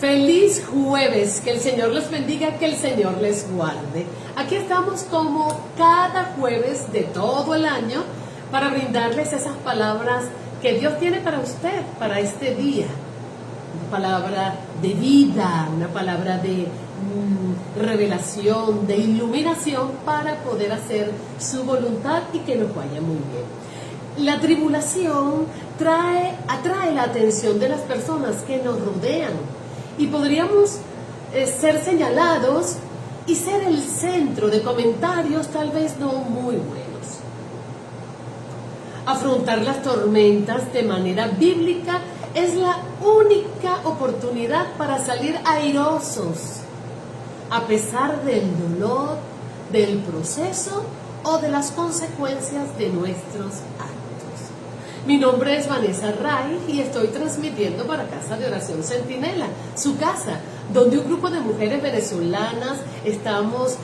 Feliz jueves, que el Señor les bendiga, que el Señor les guarde. Aquí estamos como cada jueves de todo el año para brindarles esas palabras que Dios tiene para usted, para este día. Una palabra de vida, una palabra de revelación, de iluminación para poder hacer su voluntad y que nos vaya muy bien. La tribulación atrae la atención de las personas que nos rodean. Y podríamos ser señalados y ser el centro de comentarios tal vez no muy buenos. Afrontar las tormentas de manera bíblica es la única oportunidad para salir airosos, a pesar del dolor, del proceso o de las consecuencias de nuestros actos. Mi nombre es Vanessa Ray y estoy transmitiendo para Casa de Oración Centinela, su casa, donde un grupo de mujeres venezolanas estamos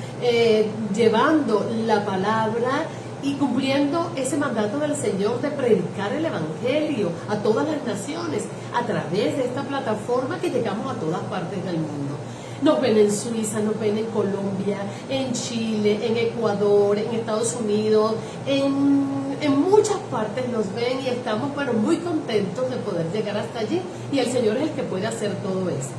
llevando la palabra y cumpliendo ese mandato del Señor de predicar el Evangelio a todas las naciones a través de esta plataforma que llegamos a todas partes del mundo. Nos ven en Suiza, nos ven en Colombia, en Chile, en Ecuador, en Estados Unidos, en muchas partes nos ven y estamos muy contentos de poder llegar hasta allí y el Señor es el que puede hacer todo esto.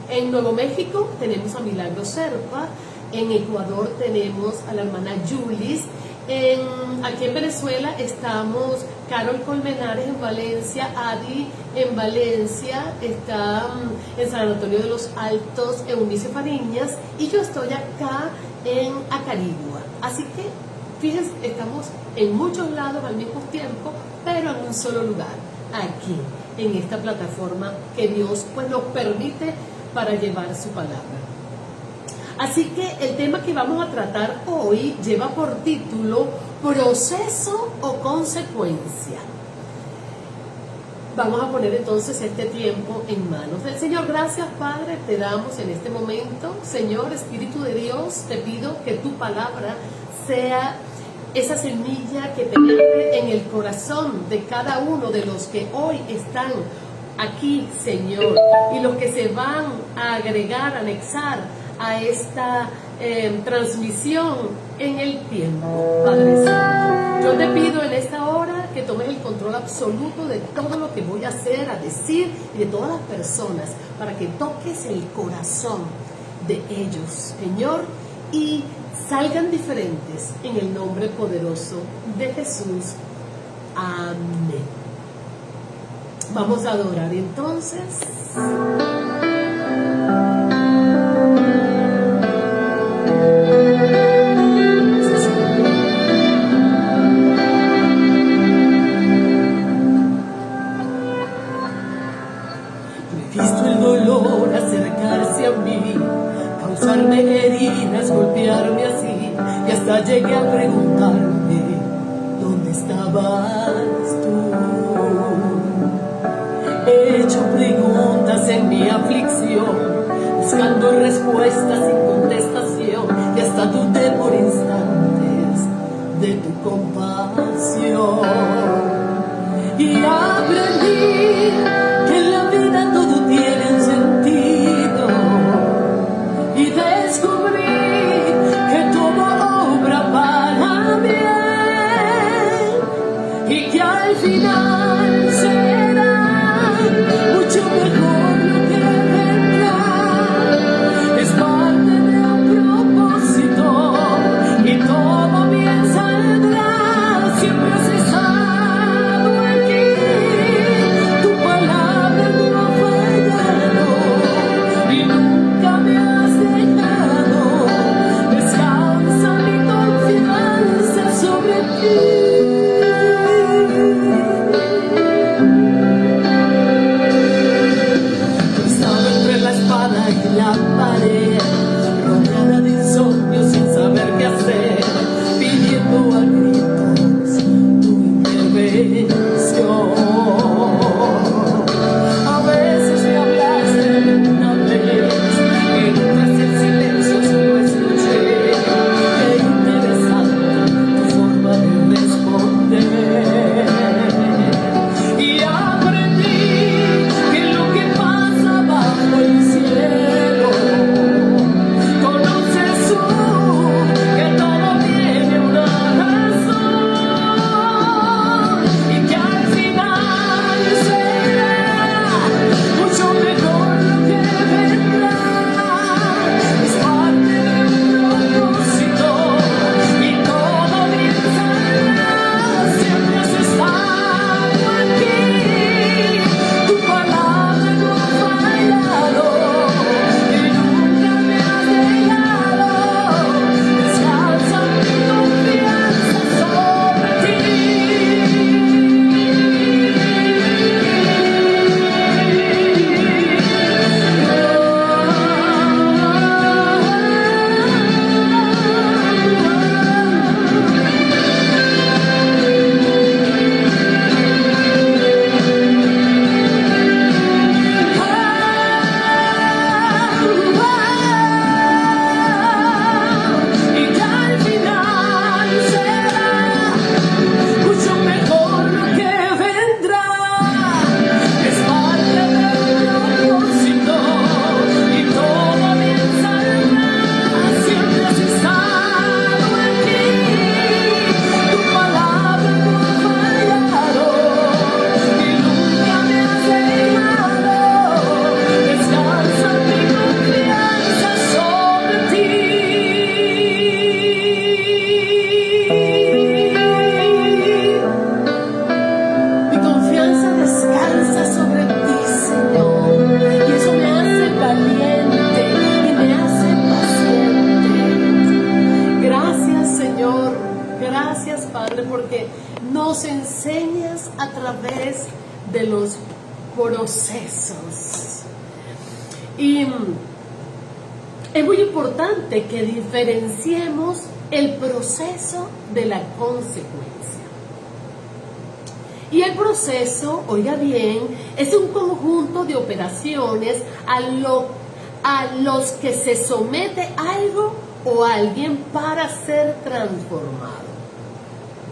En Nuevo México tenemos a Milagro Serpa, en Ecuador tenemos a la hermana Julis, aquí en Venezuela estamos Carol Colmenares en Valencia, Adi en Valencia, está en San Antonio de los Altos Eunice Fariñas y yo estoy acá en Acarigua. Así que fíjense, estamos en muchos lados al mismo tiempo, pero en un solo lugar, aquí, en esta plataforma que Dios nos permite para llevar su palabra. Así que el tema que vamos a tratar hoy lleva por título proceso o consecuencia. Vamos a poner entonces este tiempo en manos del Señor. Gracias, Padre, te damos en este momento. Señor, Espíritu de Dios, te pido que tu palabra sea esa semilla que penetre en el corazón de cada uno de los que hoy están aquí, Señor, y los que se van a agregar, a anexar a esta transmisión en el tiempo, Padre Santo. Yo te pido en esta hora que tomes el control absoluto de todo lo que voy a hacer, a decir y de todas las personas, para que toques el corazón de ellos, Señor, y salgan diferentes en el nombre poderoso de Jesús. Amén. Vamos a adorar entonces. He visto el dolor acercarse a mí, causarme heridas, golpearme así, y hasta llegué a preguntarme, ¿dónde estabas tú? He hecho preguntas en mi aflicción, buscando respuestas sin contestación, y hasta dudé por instantes de tu compasión. Y aprendí que en la vida todo tiene un sentido, y descubrí que todo obra para bien, y que al final será mucho mejor lo que vendrá. Es parte de un propósito y todo bien saldrá. Siempre has estado aquí, tu palabra través de los procesos. Y es muy importante que diferenciemos el proceso de la consecuencia. Y el proceso, oiga bien, es un conjunto de operaciones a los que se somete algo o alguien para ser transformado.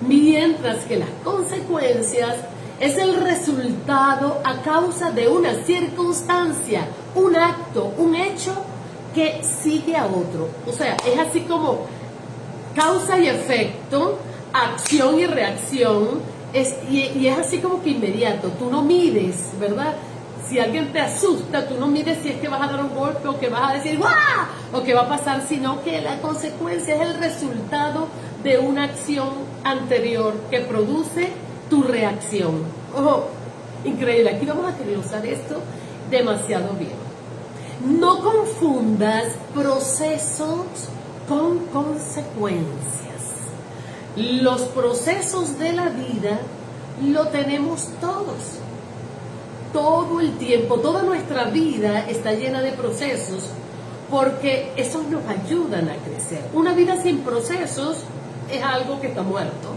Mientras que las consecuencias es el resultado a causa de una circunstancia, un acto, un hecho que sigue a otro. O sea, es así como causa y efecto, acción y reacción, y es así como que inmediato. Tú no mides, ¿verdad? Si alguien te asusta, tú no mides si es que vas a dar un golpe o que vas a decir ¡guau! O que va a pasar, sino que la consecuencia es el resultado de una acción anterior que produce tu reacción. ¡Oh! Increíble. Aquí vamos a desglosar esto demasiado bien. No confundas procesos con consecuencias. Los procesos de la vida lo tenemos todos. Todo el tiempo, toda nuestra vida está llena de procesos porque esos nos ayudan a crecer. Una vida sin procesos es algo que está muerto.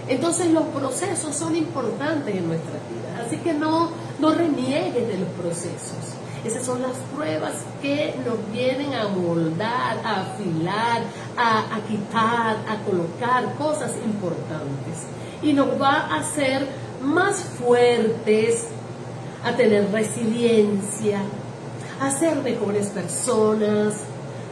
Entonces los procesos son importantes en nuestras vidas, así que no reniegues de los procesos. Esas son las pruebas que nos vienen a moldar, a afilar, a quitar, a colocar cosas importantes. Y nos va a hacer más fuertes, a tener resiliencia, a ser mejores personas,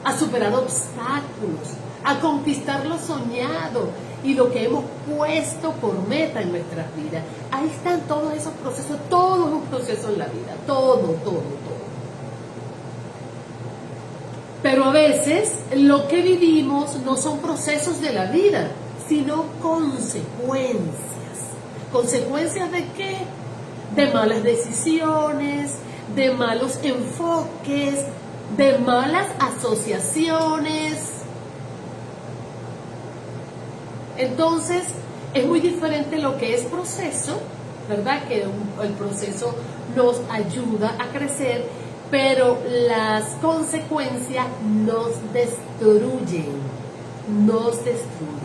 a superar obstáculos, a conquistar lo soñado y lo que hemos puesto por meta en nuestras vidas. Ahí están todos esos procesos, todo es un proceso en la vida, todo. Pero a veces lo que vivimos no son procesos de la vida, sino consecuencias. ¿Consecuencias de qué? De malas decisiones, de malos enfoques, de malas asociaciones. Entonces, es muy diferente lo que es proceso, ¿verdad? Que el proceso nos ayuda a crecer, pero las consecuencias nos destruyen.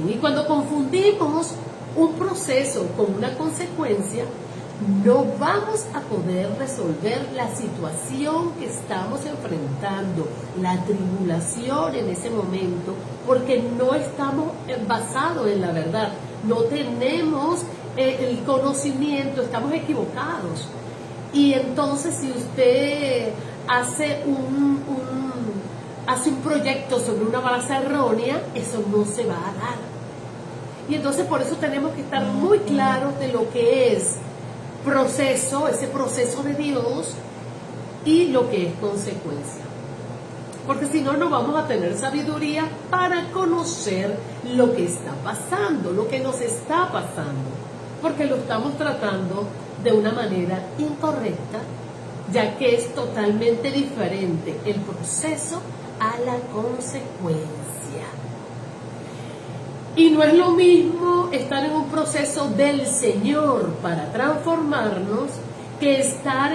Y cuando confundimos un proceso con una consecuencia, no vamos a poder resolver la situación que estamos enfrentando, la tribulación en ese momento, porque no estamos basados en la verdad, no tenemos el conocimiento, estamos equivocados. Y entonces si usted hace un proyecto sobre una base errónea, eso no se va a dar. Y entonces por eso tenemos que estar muy claros de lo que es proceso, ese proceso de Dios, y lo que es consecuencia. Porque si no, no vamos a tener sabiduría para conocer lo que está pasando, lo que nos está pasando, porque lo estamos tratando de una manera incorrecta, ya que es totalmente diferente el proceso a la consecuencia. Y no es lo mismo estar en un proceso del Señor para transformarnos que estar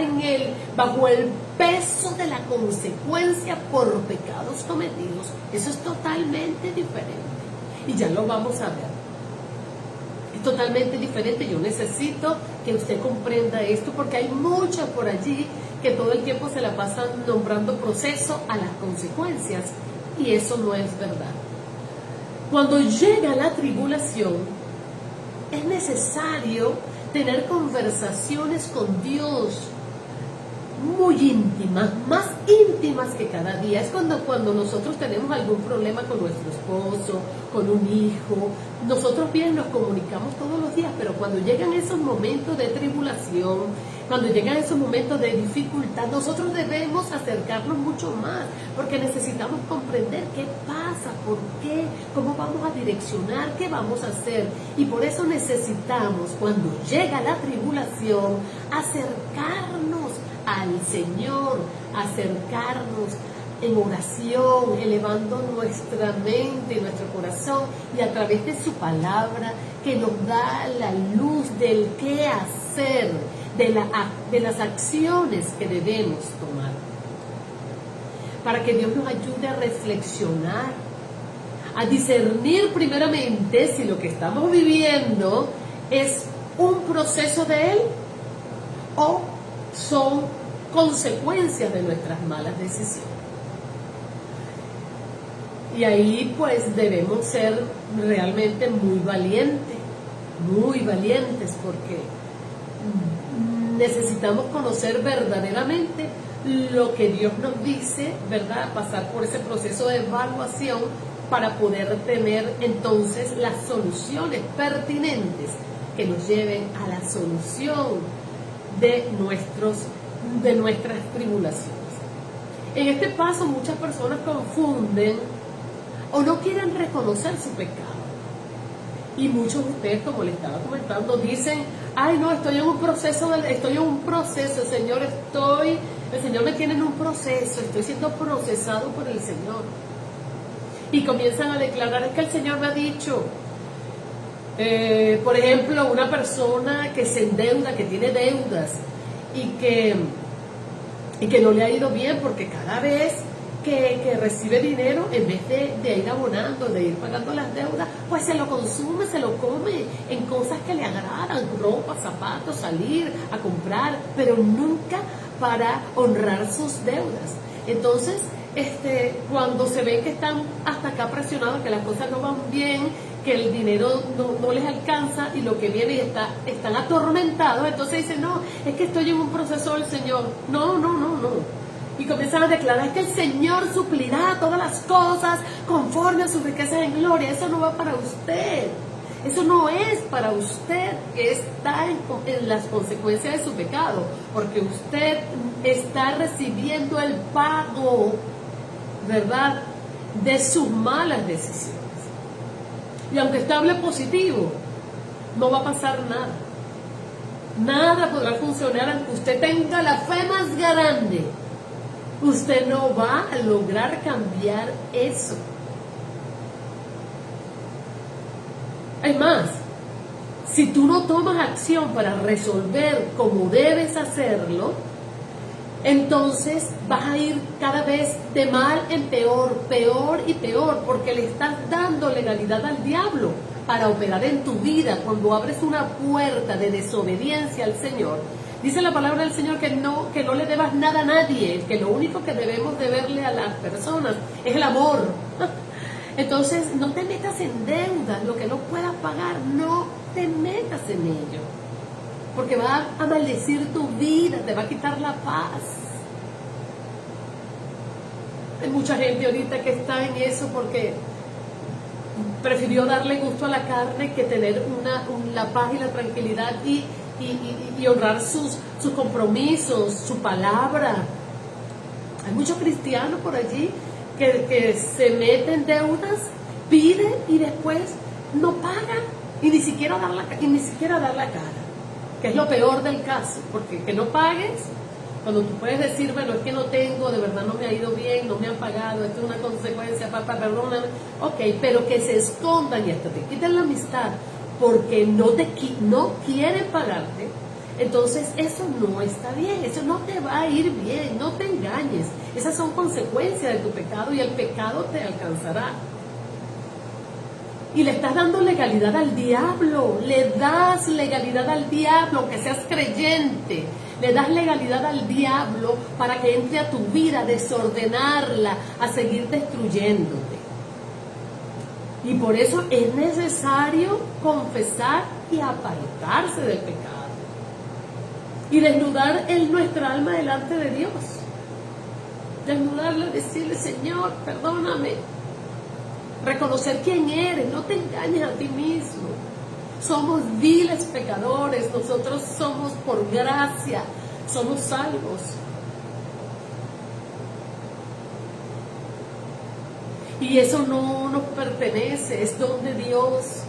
bajo el peso de la consecuencia por pecados cometidos. Eso es totalmente diferente. Y ya lo vamos a ver. Es totalmente diferente. Yo necesito que usted comprenda esto porque hay muchos por allí que todo el tiempo se la pasan nombrando proceso a las consecuencias. Y eso no es verdad. Cuando llega la tribulación, es necesario tener conversaciones con Dios muy íntimas, más íntimas que cada día. Es cuando nosotros tenemos algún problema con nuestro esposo, con un hijo, nosotros bien nos comunicamos todos los días, pero cuando llegan esos momentos de tribulación, cuando llegan esos momentos de dificultad, nosotros debemos acercarnos mucho más, porque necesitamos comprender qué pasa, por qué, cómo vamos a direccionar, qué vamos a hacer. Y por eso necesitamos, cuando llega la tribulación, acercarnos al Señor, acercarnos en oración, elevando nuestra mente y nuestro corazón, y a través de su palabra que nos da la luz del qué hacer, de las acciones que debemos tomar, para que Dios nos ayude a reflexionar, a discernir primeramente si lo que estamos viviendo es un proceso de Él o son consecuencias de nuestras malas decisiones. Y ahí pues debemos ser realmente muy valientes, porque necesitamos conocer verdaderamente lo que Dios nos dice, ¿verdad? Pasar por ese proceso de evaluación para poder tener entonces las soluciones pertinentes que nos lleven a la solución de nuestras tribulaciones. En este paso muchas personas confunden o no quieren reconocer su pecado. Y muchos de ustedes, como les estaba comentando, dicen, ay no, estoy en un proceso, el Señor me tiene en un proceso, estoy siendo procesado por el Señor. Y comienzan a declarar, es que el Señor me ha dicho, por ejemplo, una persona que se endeuda, que tiene deudas y que no le ha ido bien porque cada vez que recibe dinero, en vez de ir abonando, de ir pagando las deudas, pues se lo consume, se lo come en cosas que le agradan, ropa, zapatos, salir a comprar, pero nunca para honrar sus deudas. Entonces, cuando se ven que están hasta acá presionados, que las cosas no van bien, que el dinero no les alcanza y lo que viene y están atormentados, entonces dicen, no, es que estoy en un proceso del Señor. No. Y comienzan a declarar que el Señor suplirá todas las cosas conforme a sus riquezas en gloria. Eso no va para usted. Eso no es para usted, que está en las consecuencias de su pecado, porque usted está recibiendo el pago, ¿verdad?, de sus malas decisiones. Y aunque usted hable positivo, no va a pasar nada. Nada podrá funcionar aunque usted tenga la fe más grande. Usted no va a lograr cambiar eso. Es más, si tú no tomas acción para resolver como debes hacerlo, entonces vas a ir cada vez de mal en peor, peor y peor, porque le estás dando legalidad al diablo para operar en tu vida. Cuando abres una puerta de desobediencia al Señor, dice la palabra del Señor que no le debas nada a nadie, que lo único que debemos deberle a las personas es el amor. Entonces, no te metas en deudas, lo que no puedas pagar, no te metas en ello, porque va a maldecir tu vida, te va a quitar la paz. Hay mucha gente ahorita que está en eso porque prefirió darle gusto a la carne que tener la paz y la tranquilidad y honrar sus compromisos, su palabra. Hay muchos cristianos por allí que se meten en deudas, piden y después no pagan y ni siquiera dar la cara, que es lo peor del caso, porque que no pagues cuando tú puedes decir, bueno, es que no tengo, de verdad no me ha ido bien, no me han pagado, esto es una consecuencia, papá, perdóname, ok, pero que se escondan y hasta te quiten la amistad porque no quieren pagarte. Entonces eso no está bien, eso no te va a ir bien, no te engañes. Esas son consecuencias de tu pecado y el pecado te alcanzará. Y le estás dando legalidad al diablo, le das legalidad al diablo, aunque seas creyente. Le das legalidad al diablo para que entre a tu vida, a desordenarla, a seguir destruyéndote. Y por eso es necesario confesar y apartarse del pecado. Y desnudar nuestra alma delante de Dios. Desnudarla, decirle, Señor, perdóname. Reconocer quién eres, no te engañes a ti mismo. Somos viles pecadores, nosotros somos por gracia, somos salvos. Y eso no nos pertenece, es don de Dios.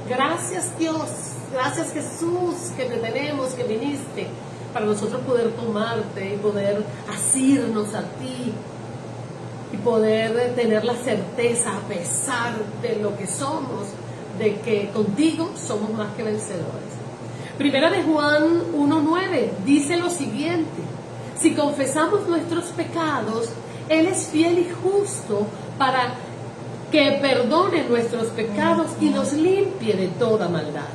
Gracias Dios, gracias Jesús que te tenemos, que viniste para nosotros poder tomarte y poder asirnos a ti y poder tener la certeza, a pesar de lo que somos, de que contigo somos más que vencedores. Primera de Juan 1:9 dice lo siguiente: si confesamos nuestros pecados, Él es fiel y justo para que perdone nuestros pecados y nos limpie de toda maldad.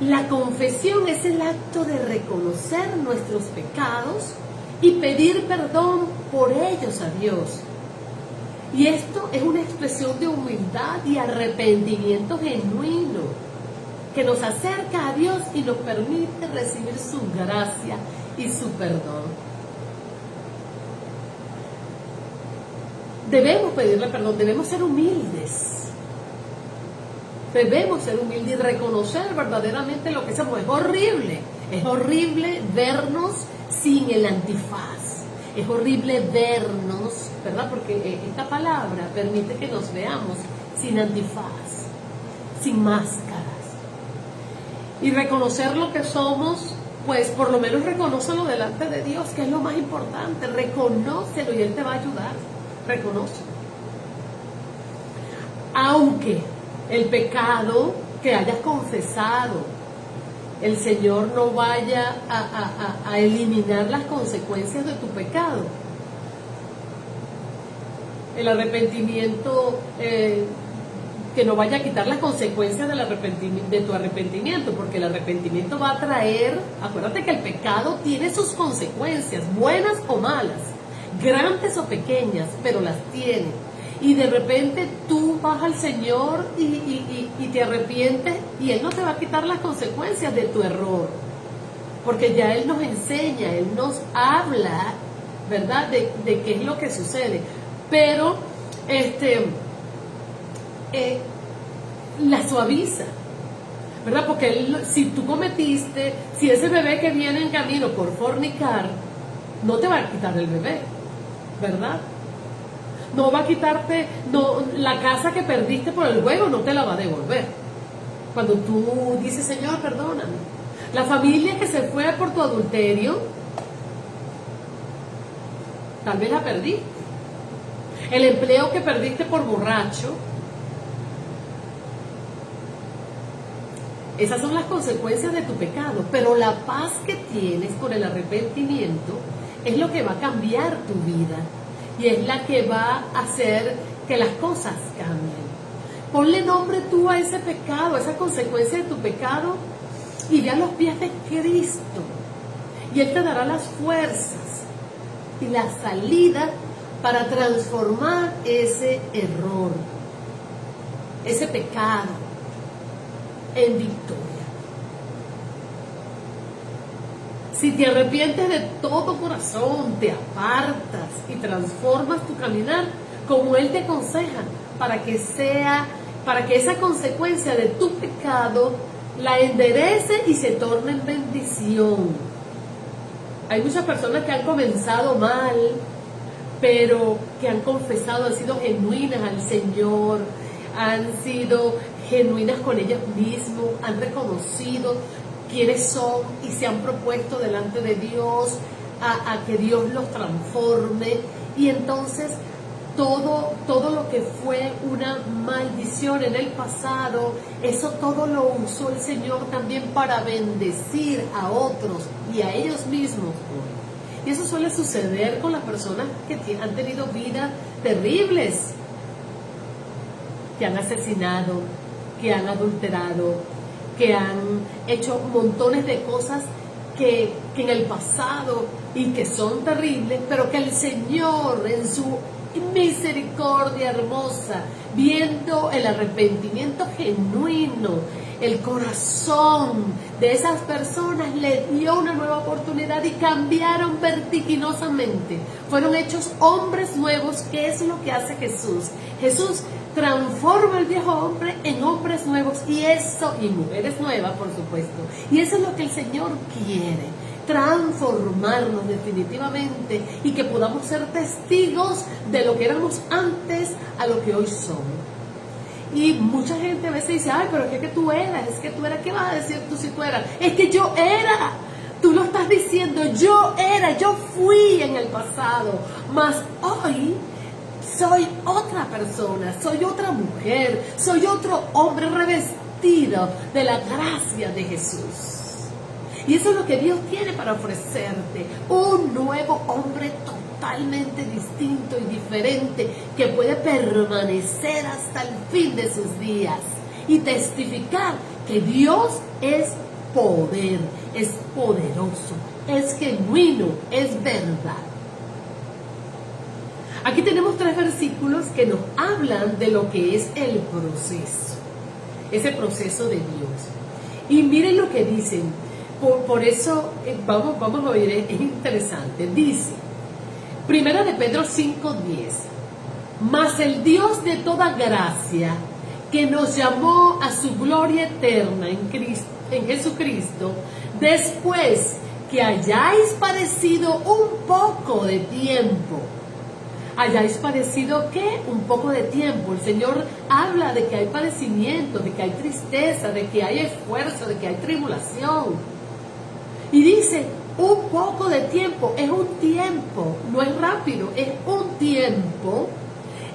La confesión es el acto de reconocer nuestros pecados y pedir perdón por ellos a Dios. Y esto es una expresión de humildad y arrepentimiento genuino que nos acerca a Dios y nos permite recibir su gracia y su perdón. Debemos pedirle perdón, debemos ser humildes. Debemos ser humildes y reconocer verdaderamente lo que somos. Es horrible vernos sin el antifaz. Es horrible vernos, ¿verdad? Porque esta palabra permite que nos veamos sin antifaz, sin máscaras. Y reconocer lo que somos, pues por lo menos reconócelo delante de Dios, que es lo más importante. Reconócelo y Él te va a ayudar. Reconócelo. Aunque el pecado que hayas confesado, el Señor no vaya a eliminar las consecuencias de tu pecado. El arrepentimiento, que no vaya a quitar las consecuencias de tu arrepentimiento, porque el arrepentimiento va a traer, acuérdate que el pecado tiene sus consecuencias, buenas o malas, grandes o pequeñas, pero las tiene. Y de repente tú vas al Señor y te arrepientes, y Él no te va a quitar las consecuencias de tu error, porque ya Él nos enseña, Él nos habla, ¿verdad?, de qué es lo que sucede. Pero la suaviza, ¿verdad? Porque si tú cometiste, si ese bebé que viene en camino por fornicar, no te va a quitar el bebé, ¿verdad? No va a quitarte, no, la casa que perdiste por el juego no te la va a devolver. Cuando tú dices, Señor, perdóname. La familia que se fue por tu adulterio, tal vez la perdiste. El empleo que perdiste por borracho, esas son las consecuencias de tu pecado. Pero la paz que tienes con el arrepentimiento es lo que va a cambiar tu vida. Y es la que va a hacer que las cosas cambien. Ponle nombre tú a ese pecado, a esa consecuencia de tu pecado, y ve a los pies de Cristo. Y Él te dará las fuerzas y la salida para transformar ese error, ese pecado, en victoria. Si te arrepientes de todo corazón, te apartas y transformas tu caminar como Él te aconseja, para que esa consecuencia de tu pecado la enderece y se torne en bendición. Hay muchas personas que han comenzado mal, pero que han confesado, han sido genuinas al Señor, han sido genuinas con ellas mismas, han reconocido quiénes son y se han propuesto delante de Dios a que Dios los transforme. Y entonces todo lo que fue una maldición en el pasado, eso todo lo usó el Señor también para bendecir a otros y a ellos mismos. Y eso suele suceder con las personas que han tenido vidas terribles, que han asesinado, que han adulterado, que han hecho montones de cosas que en el pasado y que son terribles, pero que el Señor en su misericordia hermosa, viendo el arrepentimiento genuino, el corazón de esas personas, le dio una nueva oportunidad y cambiaron vertiginosamente. Fueron hechos hombres nuevos, que es lo que hace Jesús. Jesús transforma al viejo hombre en hombres nuevos y mujeres nuevas, por supuesto. Y eso es lo que el Señor quiere, transformarnos definitivamente y que podamos ser testigos de lo que éramos antes a lo que hoy somos. Y mucha gente a veces dice, ay, pero es que tú eras, ¿qué vas a decir tú si tú eras? Es que yo era, Tú lo estás diciendo, yo fui en el pasado, mas hoy soy otra persona, soy otra mujer, soy otro hombre revestido de la gracia de Jesús. Y eso es lo que Dios tiene para ofrecerte, un nuevo hombre totalmente distinto y diferente que puede permanecer hasta el fin de sus días y testificar que Dios es poder, es poderoso, es genuino, es verdad. Aquí tenemos 3 versículos que nos hablan de lo que es el proceso, ese proceso de Dios. Y miren lo que dicen, por eso vamos a oír, es interesante. Dice, Primera de Pedro 5:10, mas el Dios de toda gracia, que nos llamó a su gloria eterna en Jesucristo, después que hayáis padecido un poco de tiempo. ¿Hayáis padecido qué? Un poco de tiempo. El Señor habla de que hay padecimiento, de que hay tristeza, de que hay esfuerzo, de que hay tribulación. Y dice, un poco de tiempo, es un tiempo, no es rápido, es un tiempo.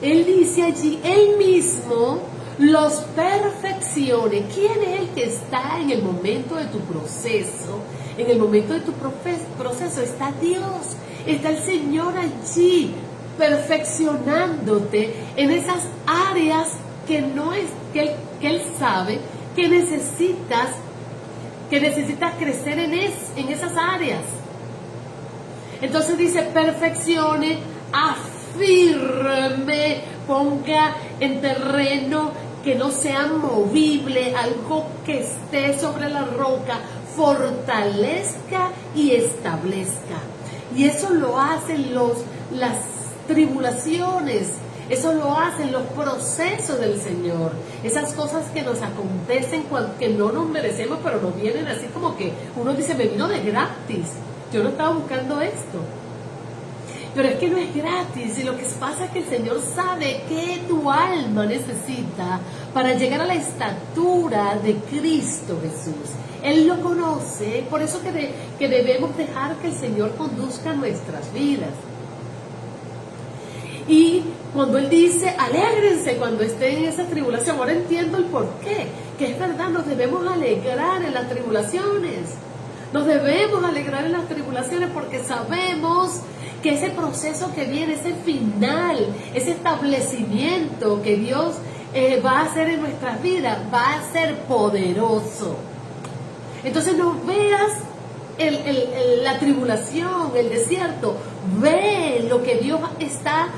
Él dice allí, Él mismo los perfeccione. ¿Quién es el que está en el momento de tu proceso? En el momento de tu proceso está Dios, está el Señor allí, perfeccionándote en esas áreas que no es que él sabe que necesitas crecer en esas áreas. Entonces dice, perfeccione, afirme, ponga en terreno que no sea movible, algo que esté sobre la roca, fortalezca y establezca. Y eso lo hacen las tribulaciones, eso lo hacen los procesos del Señor, esas cosas que nos acontecen que no nos merecemos, pero nos vienen así como que uno dice, me vino de gratis, yo no estaba buscando esto. Pero es que no es gratis, y lo que pasa es que el Señor sabe que tu alma necesita para llegar a la estatura de Cristo Jesús. Él lo conoce, por eso que debemos dejar que el Señor conduzca nuestras vidas. Y cuando Él dice, alégrense cuando estén en esa tribulación, ahora entiendo el porqué, que es verdad, nos debemos alegrar en las tribulaciones. Nos debemos alegrar en las tribulaciones porque sabemos que ese proceso que viene, ese final, ese establecimiento que Dios va a hacer en nuestras vidas, va a ser poderoso. Entonces no veas la tribulación, el desierto, ve lo que Dios está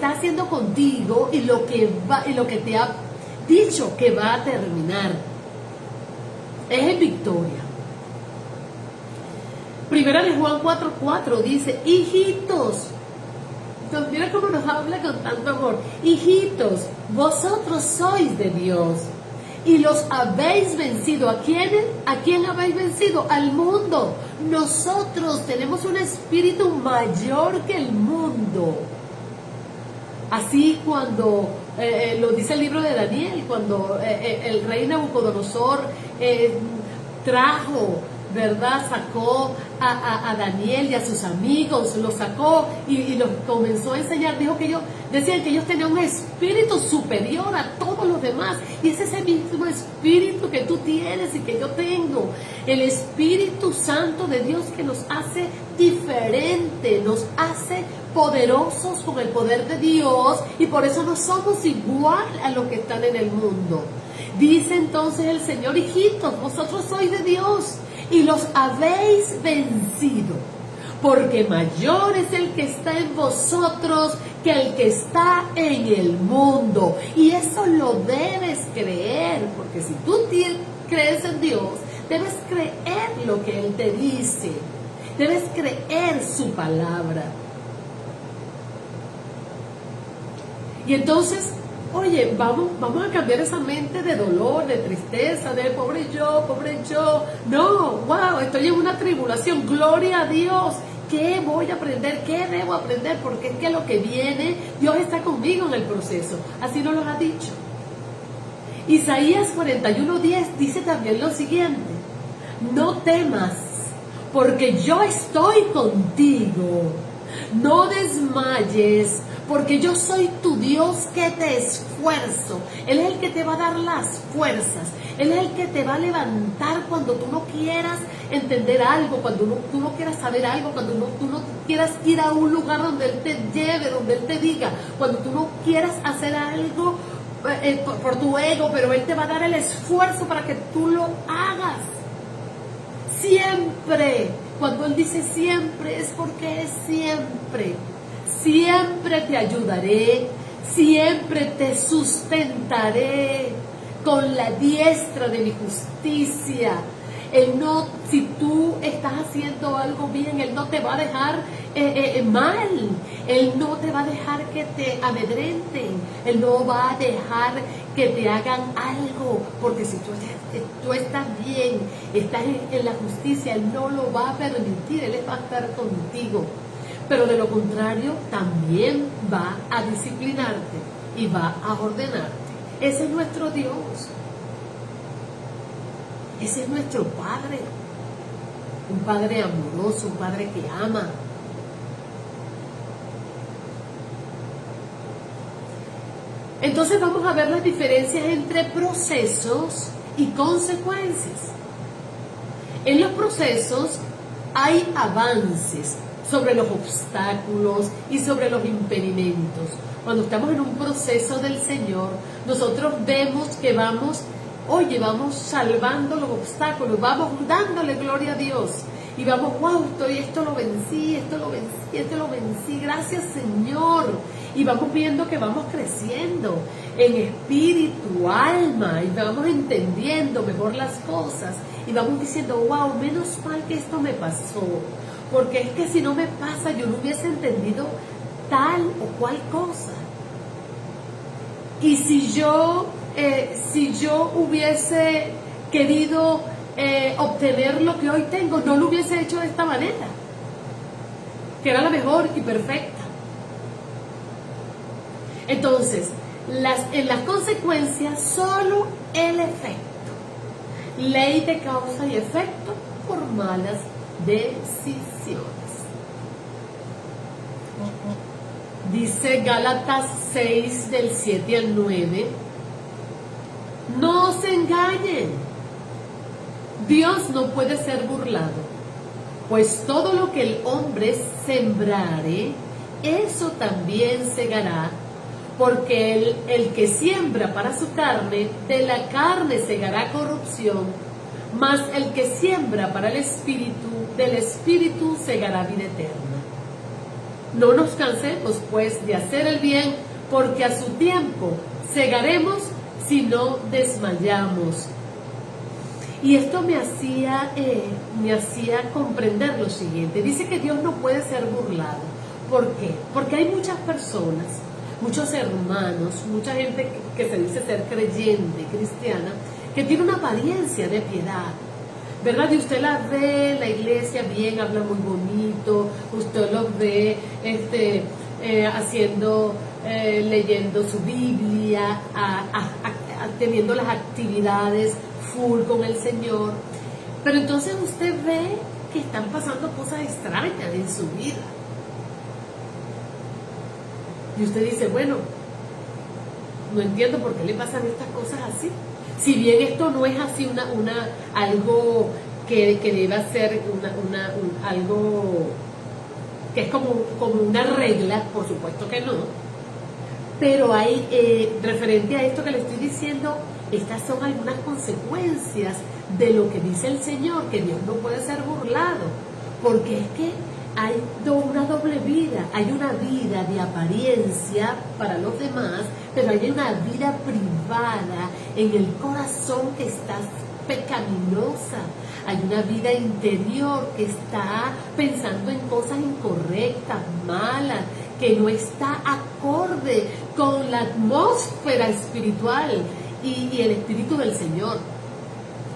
haciendo contigo y lo que te ha dicho que va a terminar. Es en victoria. Primera de Juan 4:4 dice, hijitos, entonces mira cómo nos habla con tanto amor, hijitos, vosotros sois de Dios y los habéis vencido. ¿A quién habéis vencido? Al mundo. Nosotros tenemos un espíritu mayor que el mundo. Así cuando lo dice el libro de Daniel, cuando el rey Nabucodonosor trajo, ¿verdad? Sacó a Daniel y a sus amigos, los sacó y los comenzó a enseñar. Decían que ellos tenían un espíritu superior a todos los demás. Y es ese mismo espíritu que tú tienes y que yo tengo. El Espíritu Santo de Dios que nos hace diferente, nos hace poderosos con el poder de Dios. Y por eso no somos igual a los que están en el mundo. Dice entonces el Señor, hijitos, vosotros sois de Dios y los habéis vencido, porque mayor es el que está en vosotros que el que está en el mundo. Y eso lo debes creer, porque si tú crees en Dios, debes creer lo que Él te dice, debes creer su palabra. Y entonces, oye, vamos a cambiar esa mente de dolor, de tristeza, de pobre yo. No, wow, estoy en una tribulación, gloria a Dios. ¿Qué voy a aprender? ¿Qué debo aprender? Porque es que lo que viene, Dios está conmigo en el proceso. Así nos lo ha dicho. Isaías 41:10 dice también lo siguiente: no temas, porque yo estoy contigo. No desmayes, porque yo soy tu Dios que te esfuerzo. Él es el que te va a dar las fuerzas. Él es el que te va a levantar cuando tú no quieras entender algo, cuando tú no quieras saber algo, cuando tú no quieras ir a un lugar donde Él te lleve, donde Él te diga, cuando tú no quieras hacer algo por tu ego, pero Él te va a dar el esfuerzo para que tú lo hagas. Siempre. Cuando Él dice siempre, es porque es siempre. Siempre te ayudaré, siempre te sustentaré con la diestra de mi justicia. Él no, si tú estás haciendo algo bien, Él no te va a dejar mal. Él no te va a dejar que te amedrenten. Él no va a dejar que te hagan algo. Porque si tú estás bien, estás en la justicia, Él no lo va a permitir. Él va a estar contigo. Pero de lo contrario, también va a disciplinarte y va a ordenarte. Ese es nuestro Dios. Ese es nuestro Padre. Un Padre amoroso, un Padre que ama. Entonces vamos a ver las diferencias entre procesos y consecuencias. En los procesos hay avances sobre los obstáculos y sobre los impedimentos. Cuando estamos en un proceso del Señor, nosotros vemos que vamos salvando los obstáculos, vamos dándole gloria a Dios y vamos, wow, esto lo vencí, gracias Señor. Y vamos viendo que vamos creciendo en espíritu, alma, y vamos entendiendo mejor las cosas y vamos diciendo, wow, menos mal que esto me pasó. Porque es que si no me pasa, yo no hubiese entendido tal o cual cosa. Y si yo hubiese querido obtener lo que hoy tengo, no lo hubiese hecho de esta manera, que era la mejor y perfecta. Entonces, en las consecuencias, solo el efecto. Ley de causa y efecto por malas decisiones. Dice Gálatas 6 del 7 al 9, no se engañen, Dios no puede ser burlado, pues todo lo que el hombre sembrare, eso también segará, porque el que siembra para su carne, de la carne segará corrupción, mas el que siembra para el Espíritu, del Espíritu segará vida eterna. No nos cansemos, pues, de hacer el bien, porque a su tiempo segaremos si no desmayamos. Y esto me hacía comprender lo siguiente. Dice que Dios no puede ser burlado. ¿Por qué? Porque hay muchas personas, muchos hermanos, mucha gente que se dice ser creyente, cristiana, que tiene una apariencia de piedad, ¿verdad? Y usted la ve en la iglesia bien, habla muy bonito, usted los ve leyendo su Biblia, teniendo las actividades full con el Señor, pero entonces usted ve que están pasando cosas extrañas en su vida. Y usted dice, bueno, no entiendo por qué le pasan estas cosas así. Si bien esto no es así algo que deba ser algo que es como una regla, por supuesto que no, pero hay, referente a esto que le estoy diciendo, estas son algunas consecuencias de lo que dice el Señor, que Dios no puede ser burlado, porque es que hay una doble vida, hay una vida de apariencia para los demás, pero hay una vida privada en el corazón que está pecaminosa, hay una vida interior que está pensando en cosas incorrectas, malas, que no está acorde con la atmósfera espiritual y el Espíritu del Señor.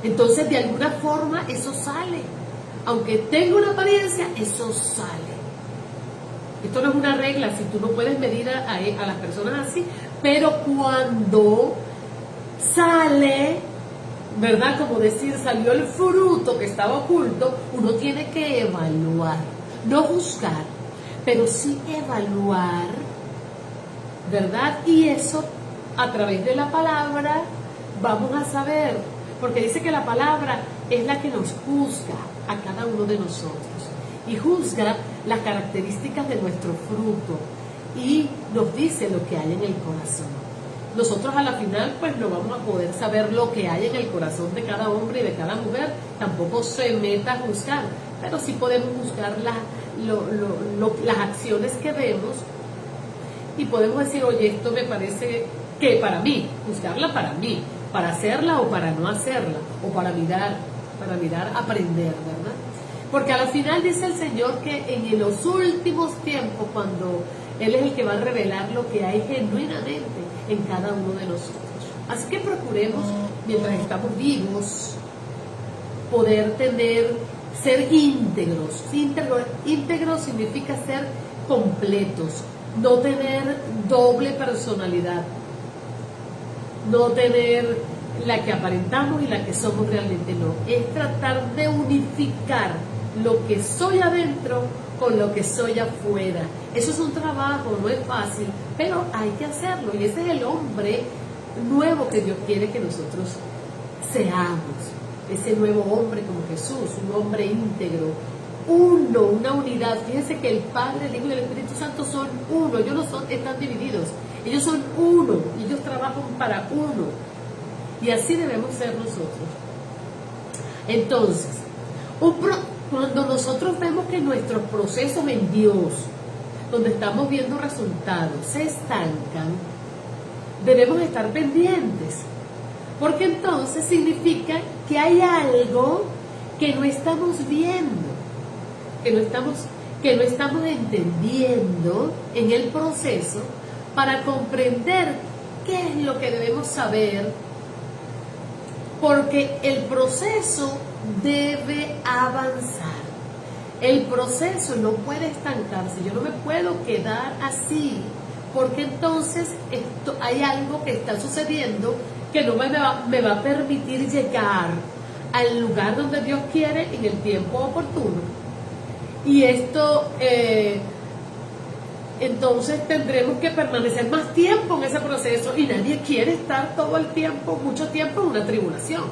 Entonces, de alguna forma, eso sale. Aunque tenga una apariencia, eso sale. Esto no es una regla, si tú no puedes medir a las personas así, pero cuando sale, ¿verdad? Como decir, salió el fruto que estaba oculto, uno tiene que evaluar, no juzgar, pero sí evaluar, ¿verdad? Y eso a través de la palabra vamos a saber, porque dice que la palabra es la que nos juzga a cada uno de nosotros y juzga las características de nuestro fruto y nos dice lo que hay en el corazón. Nosotros a la final pues no vamos a poder saber lo que hay en el corazón de cada hombre y de cada mujer, tampoco se meta a juzgar, pero sí podemos juzgar las acciones que vemos y podemos decir, oye, esto me parece que para mí, juzgarla para mí, para hacerla o para no hacerla, o para mirar, aprender, ¿verdad? Porque a la final dice el Señor que en los últimos tiempos, cuando Él es el que va a revelar lo que hay genuinamente en cada uno de nosotros. Así que procuremos, mientras estamos vivos, poder ser íntegros. Íntegro significa ser completos, no tener doble personalidad, no tener la que aparentamos y la que somos realmente no. Es tratar de unificar lo que soy adentro con lo que soy afuera. Eso es un trabajo, no es fácil, pero hay que hacerlo. Y ese es el hombre nuevo que Dios quiere que nosotros seamos. Ese nuevo hombre como Jesús, un hombre íntegro, uno, una unidad. Fíjense que el Padre, el Hijo y el Espíritu Santo son uno. Ellos no están divididos. Ellos son uno. Ellos trabajan para uno. Y así debemos ser nosotros. Entonces, cuando nosotros vemos que nuestros procesos en Dios, donde estamos viendo resultados, se estancan, debemos estar pendientes. Porque entonces significa que hay algo que no estamos viendo, que no estamos entendiendo en el proceso para comprender qué es lo que debemos saber, porque el proceso debe avanzar. El proceso no puede estancarse. Yo no me puedo quedar así, porque entonces hay algo que está sucediendo que no me va a permitir llegar al lugar donde Dios quiere en el tiempo oportuno. Y esto, entonces tendremos que permanecer más tiempo en ese proceso y nadie quiere estar todo el tiempo, mucho tiempo en una tribulación.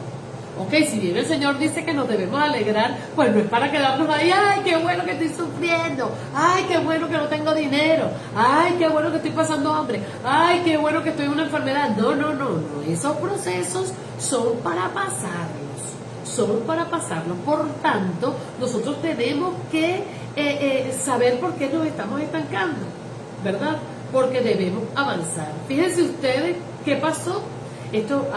Ok, si bien el Señor dice que nos debemos alegrar, pues no es para quedarnos ahí, ay, qué bueno que estoy sufriendo, ay, qué bueno que no tengo dinero, ay, qué bueno que estoy pasando hambre, ay, qué bueno que estoy en una enfermedad. No, esos procesos son para pasarlos, por tanto, nosotros tenemos que saber por qué nos estamos estancando, ¿verdad? Porque debemos avanzar. Fíjense ustedes qué pasó. Esto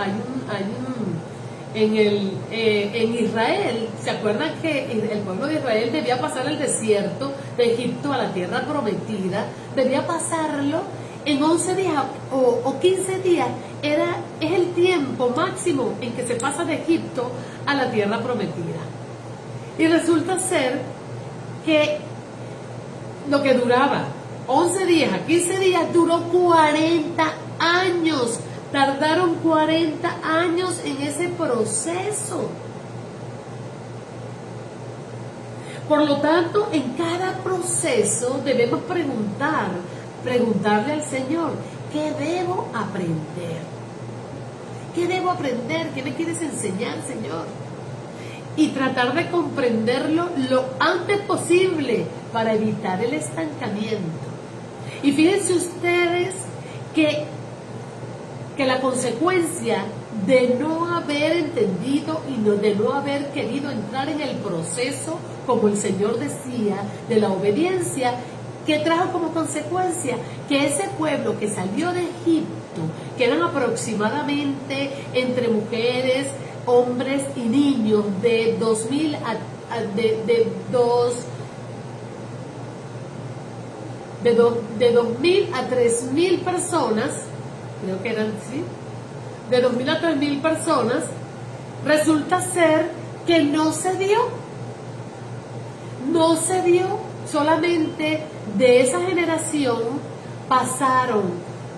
en Israel, ¿se acuerdan que el pueblo de Israel debía pasar el desierto de Egipto a la tierra prometida? Debía pasarlo en 11 días o 15 días. Es el tiempo máximo en que se pasa de Egipto a la tierra prometida. Y resulta ser que lo que duraba 11 días a 15 días duró 40 años. Tardaron 40 años en ese proceso. Por lo tanto, en cada proceso debemos preguntarle al Señor, ¿qué debo aprender? ¿Qué debo aprender? ¿Qué me quieres enseñar, Señor? Y tratar de comprenderlo lo antes posible para evitar el estancamiento. Y fíjense ustedes que la consecuencia de no haber entendido y de no haber querido entrar en el proceso, como el Señor decía, de la obediencia, que trajo como consecuencia que ese pueblo que salió de Egipto, que eran aproximadamente entre mujeres, hombres y niños de 2.000 a 3.000 personas, creo que eran, ¿sí?, de 2.000 a 3.000 personas, resulta ser que no se dio, solamente de esa generación pasaron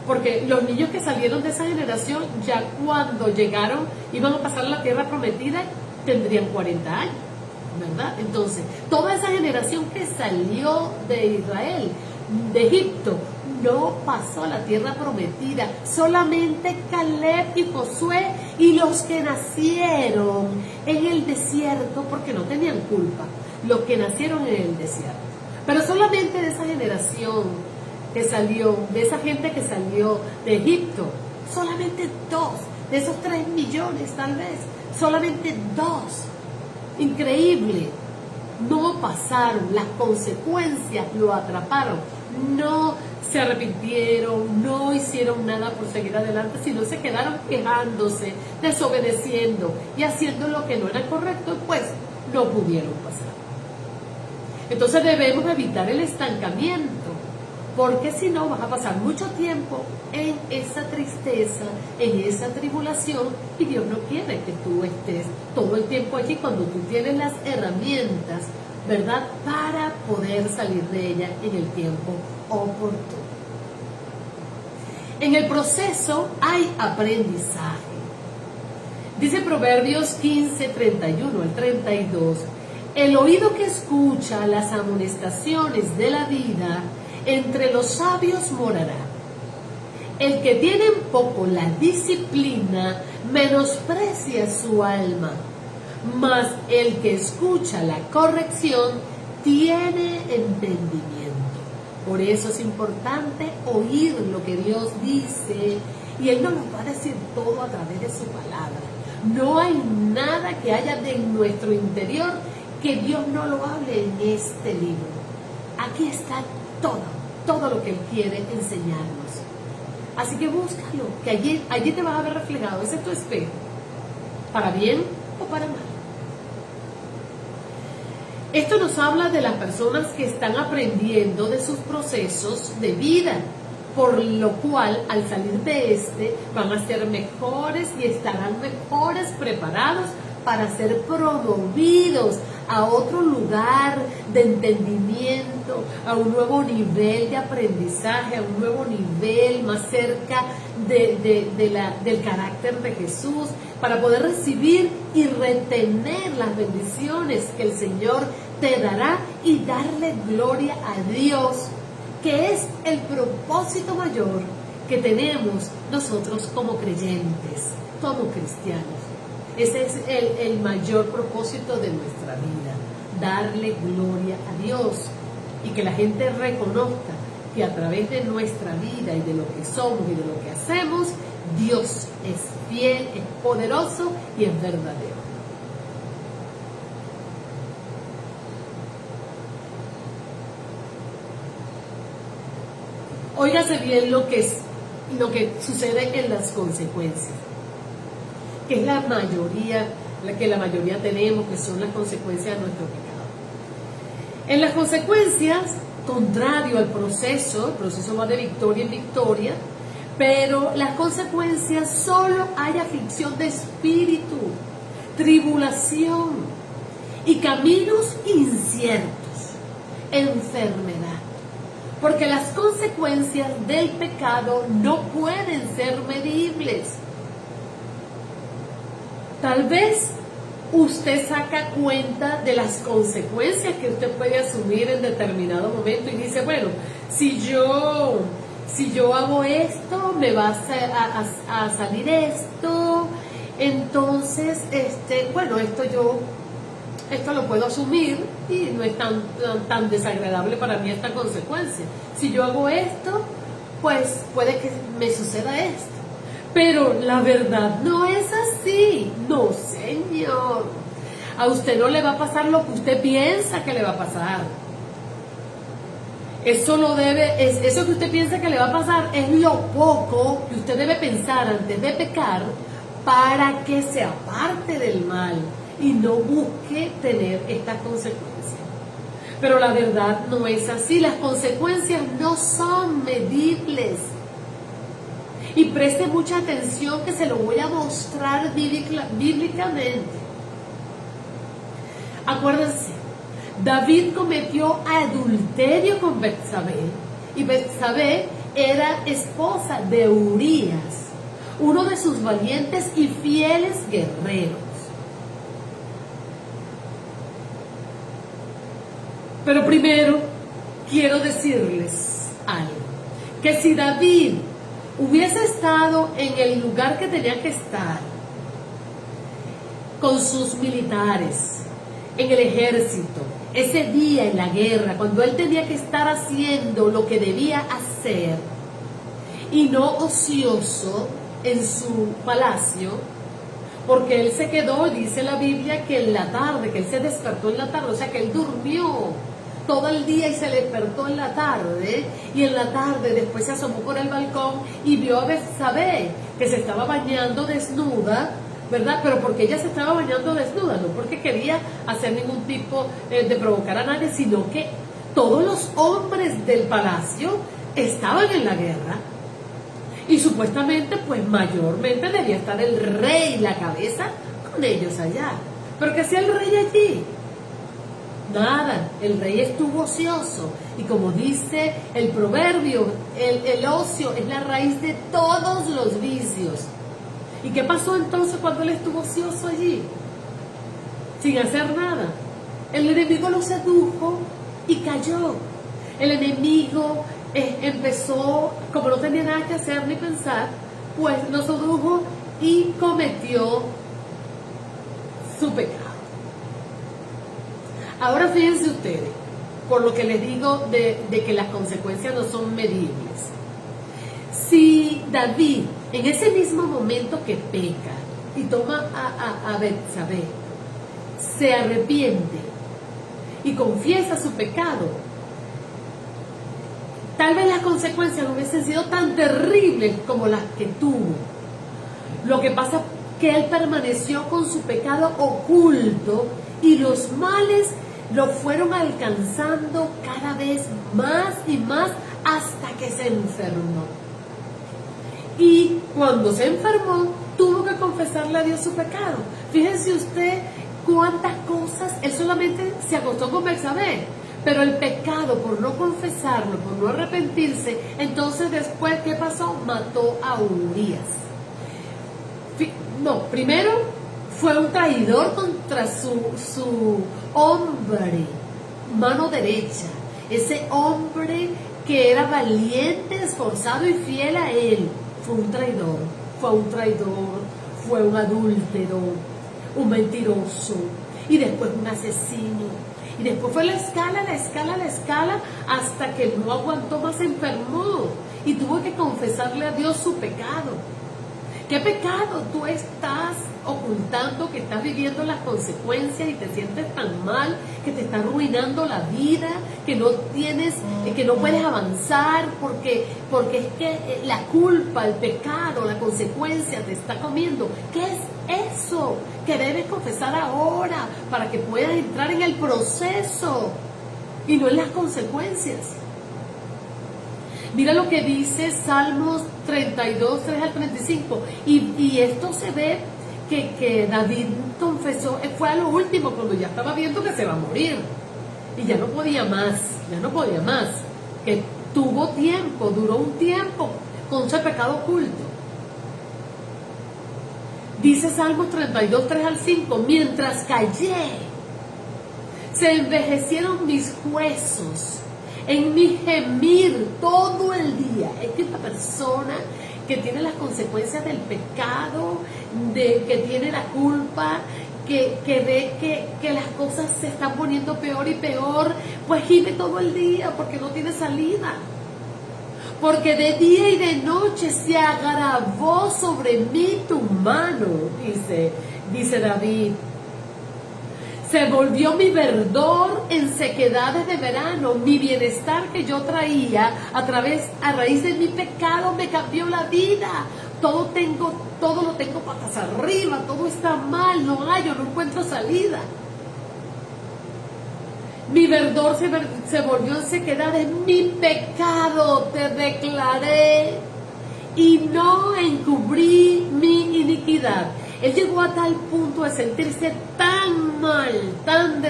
porque los niños que salieron de esa generación, ya cuando llegaron, iban a pasar a la tierra prometida, tendrían 40 años, ¿verdad? Entonces, toda esa generación que salió de Israel, de Egipto, no pasó a la tierra prometida. Solamente Caleb y Josué y los que nacieron en el desierto, porque no tenían culpa, los que nacieron en el desierto. Pero solamente de esa generación que salió, de esa gente que salió de Egipto, solamente 2, de esos 3 millones tal vez, solamente 2. Increíble. No pasaron, las consecuencias lo atraparon, no se arrepintieron, no hicieron nada por seguir adelante, sino se quedaron quejándose, desobedeciendo y haciendo lo que no era correcto, pues no pudieron pasar. Entonces debemos evitar el estancamiento, porque si no vas a pasar mucho tiempo en esa tristeza, en esa tribulación, y Dios no quiere que tú estés todo el tiempo allí cuando tú tienes las herramientas, ¿verdad?, para poder salir de ella en el tiempo oportuno. En el proceso hay aprendizaje. Dice Proverbios 15, 31 al 32, el oído que escucha las amonestaciones de la vida, entre los sabios morará. El que tiene en poco la disciplina, menosprecia su alma, mas el que escucha la corrección tiene entendimiento. Por eso es importante oír lo que Dios dice, y Él nos lo va a decir todo a través de su palabra. No hay nada que haya de nuestro interior que Dios no lo hable en este libro. Aquí está todo lo que Él quiere enseñarnos. Así que búscalo, que allí te vas a ver reflejado. Ese es tu espejo, para bien o para mal. Esto nos habla de las personas que están aprendiendo de sus procesos de vida, por lo cual al salir de van a ser mejores y estarán mejores preparados para ser promovidos a otro lugar de entendimiento, a un nuevo nivel de aprendizaje, a un nuevo nivel más cerca del carácter de Jesús, para poder recibir y retener las bendiciones que el Señor te dará y darle gloria a Dios, que es el propósito mayor que tenemos nosotros como creyentes, como cristianos. Ese es el mayor propósito de nuestra vida, darle gloria a Dios y que la gente reconozca que a través de nuestra vida y de lo que somos y de lo que hacemos, Dios es fiel, es poderoso y es verdadero. Óigase bien lo que sucede en las consecuencias, que es la mayoría tenemos, que son las consecuencias de nuestro pecado. En las consecuencias, contrario al proceso, el proceso va de victoria en victoria, pero las consecuencias solo hay aflicción de espíritu, tribulación y caminos inciertos, enfermedad. Porque las consecuencias del pecado no pueden ser medibles. Tal vez usted saca cuenta de las consecuencias que usted puede asumir en determinado momento y dice, bueno, si yo hago esto, me va a salir esto, entonces, esto lo puedo asumir y no es tan desagradable para mí esta consecuencia. Si yo hago esto, pues puede que me suceda esto. Pero la verdad no es así. No, señor. A usted no le va a pasar lo que usted piensa que le va a pasar. Eso que usted piensa que le va a pasar es lo poco que usted debe pensar antes de pecar para que se aparte del mal y no busque tener estas consecuencias. Pero la verdad no es así. Las consecuencias no son medibles. Y preste mucha atención que se lo voy a mostrar bíblicamente. Acuérdense, David cometió adulterio con Betsabé, y Betsabé era esposa de Urías, uno de sus valientes y fieles guerreros. Pero primero quiero decirles algo, que si David hubiese estado en el lugar que tenía que estar, con sus militares, en el ejército, ese día en la guerra, cuando él tenía que estar haciendo lo que debía hacer, y no ocioso en su palacio, porque él se quedó, dice la Biblia, que en la tarde, que él se despertó en la tarde, o sea que él durmió todo el día y se despertó en la tarde, y en la tarde después se asomó por el balcón y vio a Betsabé, que se estaba bañando desnuda, ¿verdad? Pero porque ella se estaba bañando desnuda, no porque quería hacer ningún tipo de provocar a nadie, sino que todos los hombres del palacio estaban en la guerra, y supuestamente, pues mayormente debía estar el rey, la cabeza, con ellos allá. ¿Pero qué hacía el rey allí? Nada, el rey estuvo ocioso. Y como dice el proverbio, el ocio es la raíz de todos los vicios. ¿Y qué pasó entonces cuando él estuvo ocioso allí? Sin hacer nada. El enemigo lo sedujo y cayó. El enemigo empezó, como no tenía nada que hacer ni pensar, pues lo sedujo y cometió su pecado. Ahora fíjense ustedes, por lo que les digo de que las consecuencias no son medibles. Si David, en ese mismo momento que peca y toma a Betsabé, se arrepiente y confiesa su pecado, tal vez las consecuencias no hubiesen sido tan terribles como las que tuvo. Lo que pasa es que él permaneció con su pecado oculto y los males lo fueron alcanzando cada vez más y más hasta que se enfermó. Y cuando se enfermó, tuvo que confesarle a Dios su pecado. Fíjense usted cuántas cosas, él solamente se acostó con Betsabé, pero el pecado, por no confesarlo, por no arrepentirse, entonces después, ¿qué pasó? Mató a Urías. No, primero fue un traidor contra su hombre, mano derecha, ese hombre que era valiente, esforzado y fiel a él. Fue un traidor, fue un adúltero, un mentiroso, y después un asesino. Y después fue la escala, hasta que no aguantó más, se enfermó y tuvo que confesarle a Dios su pecado. ¿Qué pecado tú estás ocultando, que estás viviendo las consecuencias y te sientes tan mal, que te está arruinando la vida, que no tienes, que no puedes avanzar porque es que la culpa, el pecado, la consecuencia te está comiendo? ¿Qué es eso que debes confesar ahora para que puedas entrar en el proceso y no en las consecuencias? Mira lo que dice Salmos 32, 3 al 35. Y esto se ve que David confesó, fue a lo último, cuando ya estaba viendo que se va a morir. Y ya no podía más. Que tuvo tiempo, duró un tiempo con ese pecado oculto. Dice Salmos 32, 3 al 5. Mientras callé, se envejecieron mis huesos en mi gemir todo el día. Es que esta persona que tiene las consecuencias del pecado, que tiene la culpa, que ve que las cosas se están poniendo peor y peor, pues gime todo el día porque no tiene salida. Porque de día y de noche se agravó sobre mí tu mano, dice David. Se volvió mi verdor en sequedades de verano. Mi bienestar que yo traía a raíz de mi pecado me cambió la vida. Todo lo tengo patas arriba, todo está mal, no encuentro salida. Mi verdor se volvió en sequedades. Mi pecado te declaré y no encubrí mi iniquidad. Él llegó a tal punto de sentirse tan mal, tan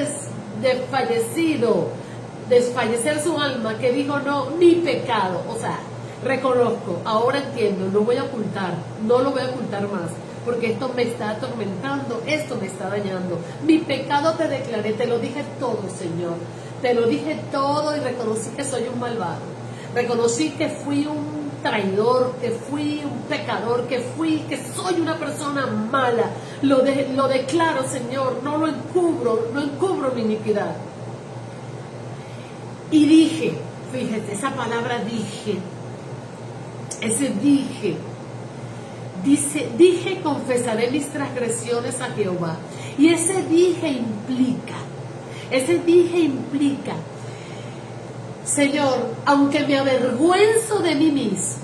desfallecer su alma, que dijo, no, mi pecado. O sea, reconozco, ahora entiendo, no voy a ocultar, no lo voy a ocultar más, porque esto me está atormentando, esto me está dañando. Mi pecado te declaré, te lo dije todo, Señor, te lo dije todo y reconocí que soy un malvado, reconocí que fui un traidor, que fui un pecador, que soy una persona mala. Lo declaro, Señor, no encubro mi iniquidad. Y dije, fíjate, esa palabra dije, dije, confesaré mis transgresiones a Jehová. Y ese dije implica, Señor, aunque me avergüenzo de mí mismo,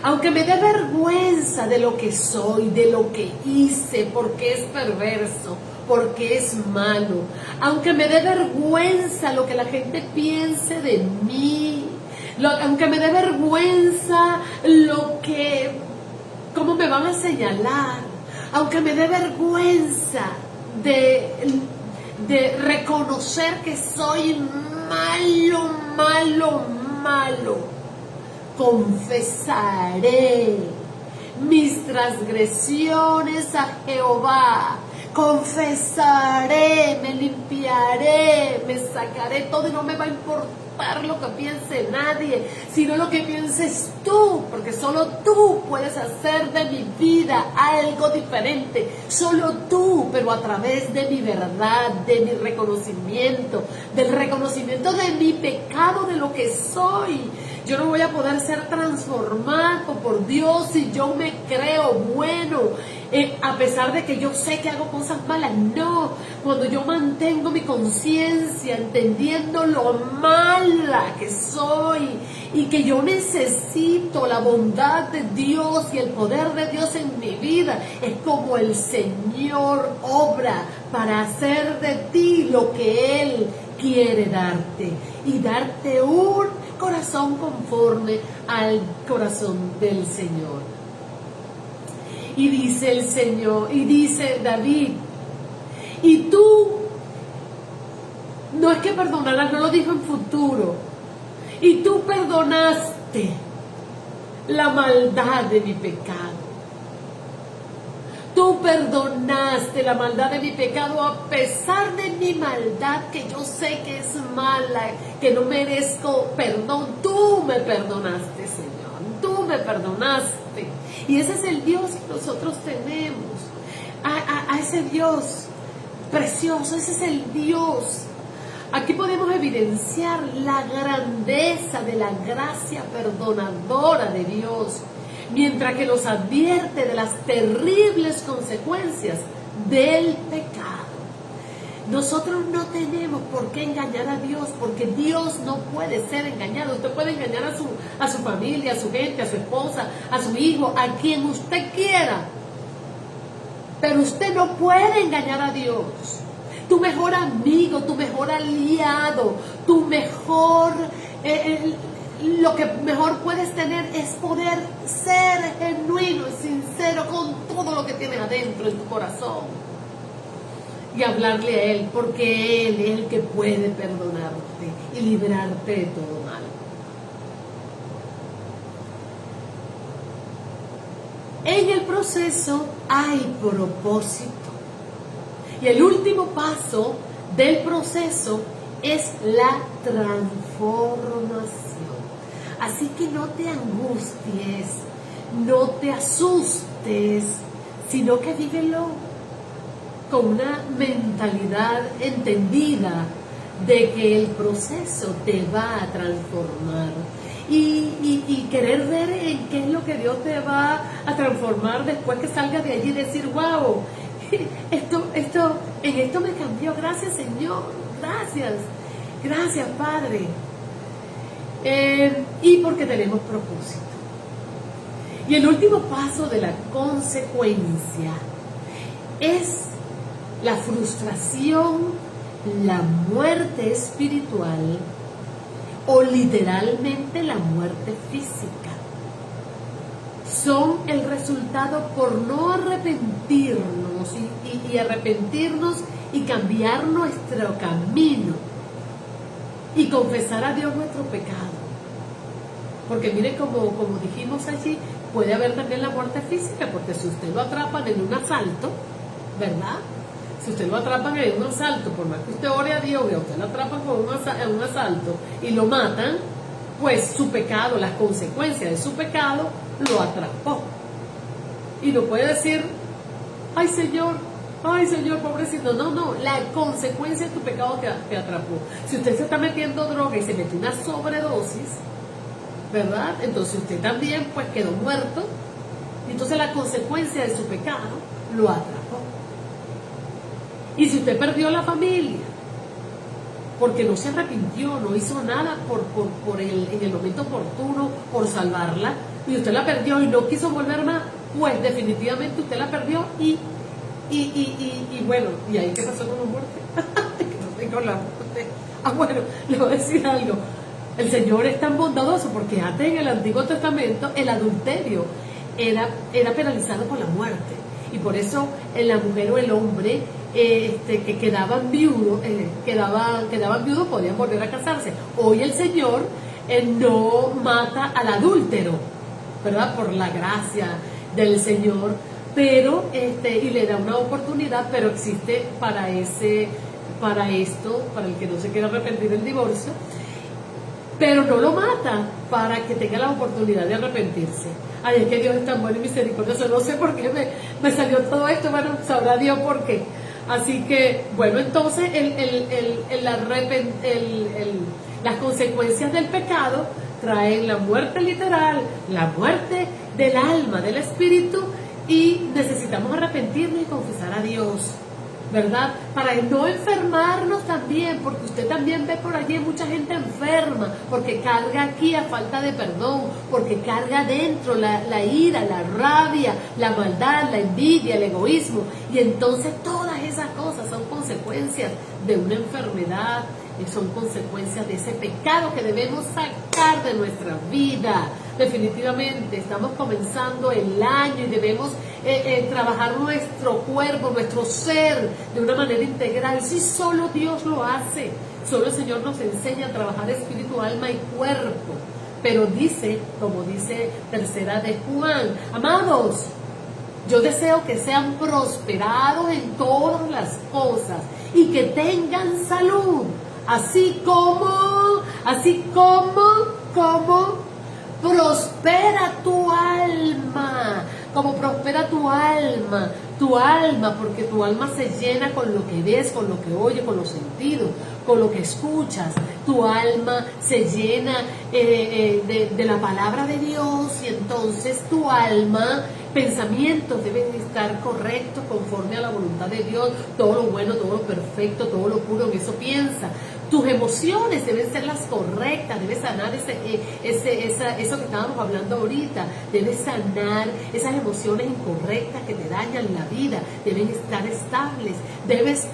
aunque me dé vergüenza de lo que soy, de lo que hice, porque es perverso, porque es malo, aunque me dé vergüenza lo que la gente piense de mí, aunque me dé vergüenza cómo me van a señalar, aunque me dé vergüenza de reconocer que soy malo, confesaré mis transgresiones a Jehová, confesaré, me limpiaré, me sacaré todo y no me va a importar lo que piense nadie, sino lo que pienses tú, porque solo tú puedes hacer de mi vida algo diferente, solo tú, pero a través de mi verdad, de mi reconocimiento, del reconocimiento de mi pecado, de lo que soy. Yo no voy a poder ser transformado por Dios si yo me creo bueno, a pesar de que yo sé que hago cosas malas. No, cuando yo mantengo mi conciencia, entendiendo lo mala que soy y que yo necesito la bondad de Dios y el poder de Dios en mi vida, es como el Señor obra para hacer de ti lo que Él quiere darte y darte un corazón conforme al corazón del Señor. Y dice el Señor, y dice David, y tú, no es que perdonarás, no lo dijo en futuro, y tú perdonaste la maldad de mi pecado. Tú perdonaste la maldad de mi pecado a pesar de mi maldad, que yo sé que es mala, que no merezco perdón. Tú me perdonaste, Señor. Tú me perdonaste. Y ese es el Dios que nosotros tenemos. A ese Dios precioso, ese es el Dios. Aquí podemos evidenciar la grandeza de la gracia perdonadora de Dios, mientras que nos advierte de las terribles consecuencias del pecado. Nosotros no tenemos por qué engañar a Dios, porque Dios no puede ser engañado. Usted puede engañar a su familia, a su gente, a su esposa, a su hijo, a quien usted quiera, pero usted no puede engañar a Dios. Tu mejor amigo, tu mejor aliado, tu mejor... lo que mejor puedes tener es poder ser genuino y sincero con todo lo que tienes adentro en tu corazón y hablarle a Él, porque Él es el que puede perdonarte y librarte de todo mal. En el proceso hay propósito, y el último paso del proceso es la transformación. Así que no te angusties, no te asustes, sino que vívelo con una mentalidad entendida de que el proceso te va a transformar. Y querer ver en qué es lo que Dios te va a transformar después que salgas de allí y decir, wow, en esto me cambió, gracias Señor, gracias Padre. Y porque tenemos propósito. Y el último paso de la consecuencia es la frustración, la muerte espiritual o literalmente la muerte física. Son el resultado por no arrepentirnos y arrepentirnos y cambiar nuestro camino y confesar a Dios nuestro pecado. Porque mire, como dijimos allí, puede haber también la muerte física, porque si usted lo atrapan en un asalto, ¿verdad? Si usted lo atrapan en un asalto, por más que usted ore a Dios y a usted lo atrapan en un asalto y lo matan, pues su pecado, las consecuencias de su pecado, lo atrapó. Y no puede decir, ay Señor, pobrecito. No, la consecuencia de tu pecado te atrapó. Si usted se está metiendo droga y se metió una sobredosis, ¿verdad? Entonces usted también pues quedó muerto. Y entonces la consecuencia de su pecado lo atrapó. Y si usted perdió la familia, porque no se arrepintió, no hizo nada en el momento oportuno por salvarla, y usted la perdió y no quiso volver más, pues definitivamente usted la perdió y bueno, ¿y ahí qué pasó con la muerte? Que no tengo la muerte. Bueno, le voy a decir algo. El Señor es tan bondadoso porque antes en el Antiguo Testamento el adulterio era penalizado con la muerte. Y por eso la mujer o el hombre que quedaban viudos podían volver a casarse. Hoy el Señor no mata al adúltero, ¿verdad? Por la gracia del Señor, pero y le da una oportunidad, pero existe para el que no se quiera arrepentir del divorcio, pero no lo mata para que tenga la oportunidad de arrepentirse. Ay, es que Dios es tan bueno y misericordioso. No sé por qué me salió todo esto, bueno, sabrá Dios por qué. Así que, bueno, entonces las consecuencias del pecado traen la muerte literal, la muerte del alma, del espíritu, y necesitamos arrepentirnos y confesar a Dios, ¿verdad? Para no enfermarnos también, porque usted también ve por allí mucha gente enferma, porque carga aquí a falta de perdón, porque carga dentro la ira, la rabia, la maldad, la envidia, el egoísmo, y entonces todas esas cosas son consecuencias de una enfermedad, y son consecuencias de ese pecado que debemos sacar de nuestra vida. Definitivamente estamos comenzando el año y debemos trabajar nuestro cuerpo, nuestro ser de una manera integral. Si solo Dios lo hace, solo el Señor nos enseña a trabajar espíritu, alma y cuerpo. Pero dice, como dice tercera de Juan, amados, yo deseo que sean prosperados en todas las cosas y que tengan salud, así como prospera tu alma, como prospera tu alma, porque tu alma se llena con lo que ves, con lo que oyes, con los sentidos, con lo que escuchas. Tu alma se llena de la palabra de Dios, y entonces tu alma, pensamientos deben estar correctos conforme a la voluntad de Dios. Todo lo bueno, todo lo perfecto, todo lo puro, en eso piensa. Tus emociones deben ser las correctas, debes sanar eso que estábamos hablando ahorita, debes sanar esas emociones incorrectas que te dañan la vida, deben estar estables, debes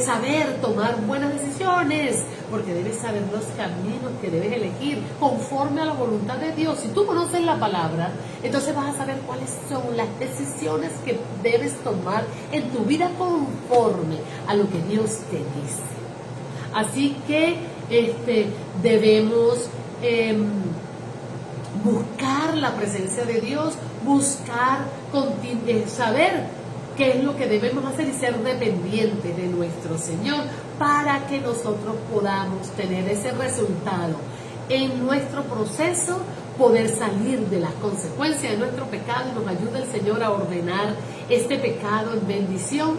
saber tomar buenas decisiones, porque debes saber los caminos que debes elegir conforme a la voluntad de Dios. Si tú conoces la palabra, entonces vas a saber cuáles son las decisiones que debes tomar en tu vida conforme a lo que Dios te dice. Así que debemos buscar la presencia de Dios, saber qué es lo que debemos hacer y ser dependientes de nuestro Señor para que nosotros podamos tener ese resultado en nuestro proceso, poder salir de las consecuencias de nuestro pecado, y nos ayuda el Señor a ordenar este pecado en bendición,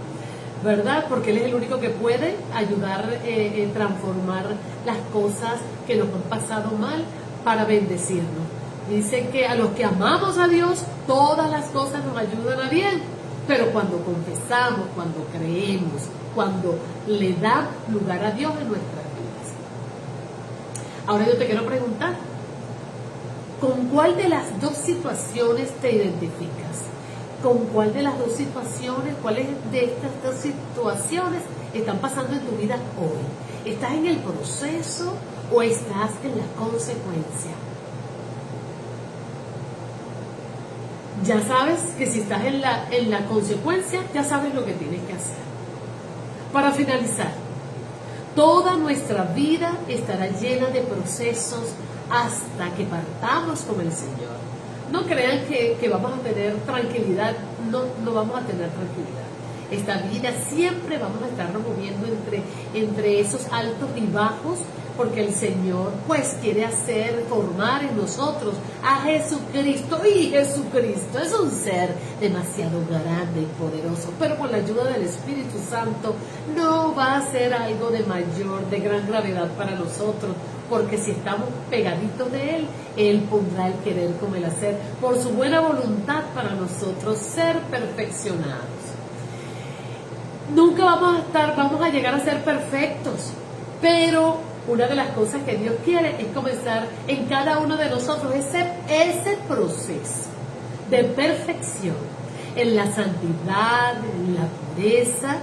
¿verdad? Porque Él es el único que puede ayudar en transformar las cosas que nos han pasado mal para bendecirnos. Dice que a los que amamos a Dios, todas las cosas nos ayudan a bien, pero cuando confesamos, cuando creemos, cuando le da lugar a Dios en nuestras vidas. Ahora yo te quiero preguntar, ¿con cuál de las dos situaciones te identificas? ¿Con cuál de las dos situaciones, cuáles de estas dos situaciones están pasando en tu vida hoy? ¿Estás en el proceso o estás en la consecuencia? Ya sabes que si estás en la consecuencia, ya sabes lo que tienes que hacer. Para finalizar, toda nuestra vida estará llena de procesos hasta que partamos con el Señor. No crean que vamos a tener tranquilidad, no vamos a tener tranquilidad. Esta vida siempre vamos a estarnos moviendo entre esos altos y bajos, porque el Señor pues quiere formar en nosotros a Jesucristo, y Jesucristo es un ser demasiado grande y poderoso, pero con la ayuda del Espíritu Santo no va a ser algo de gran gravedad para nosotros, porque si estamos pegaditos de Él pondrá el querer como el hacer, por su buena voluntad para nosotros ser perfeccionados. Nunca vamos a llegar a ser perfectos, pero una de las cosas que Dios quiere es comenzar en cada uno de nosotros ese proceso de perfección, en la santidad, en la pureza,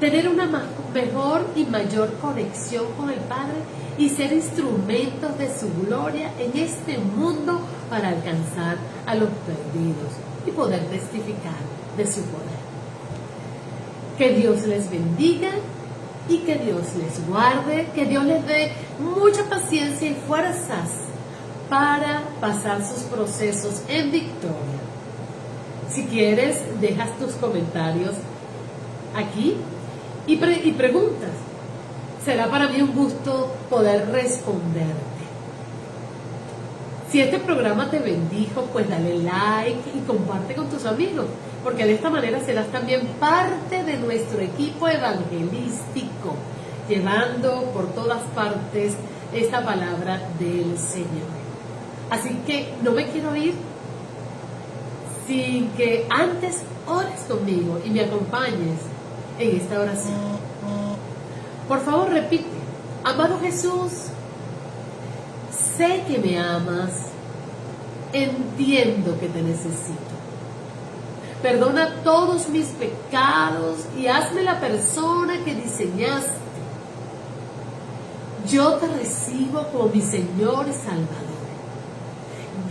tener una mejor y mayor conexión con el Padre y ser instrumentos de su gloria en este mundo para alcanzar a los perdidos y poder testificar de su poder. Que Dios les bendiga y que Dios les guarde, que Dios les dé mucha paciencia y fuerzas para pasar sus procesos en victoria. Si quieres, dejas tus comentarios aquí y preguntas. Será para mí un gusto poder responderte. Si este programa te bendijo, pues dale like y comparte con tus amigos, porque de esta manera serás también parte de nuestro equipo evangelístico, llevando por todas partes esta palabra del Señor. Así que no me quiero ir sin que antes ores conmigo y me acompañes en esta oración. Por favor, repite: amado Jesús, sé que me amas, entiendo que te necesito. Perdona todos mis pecados y hazme la persona que diseñaste. Yo te recibo como mi Señor y Salvador.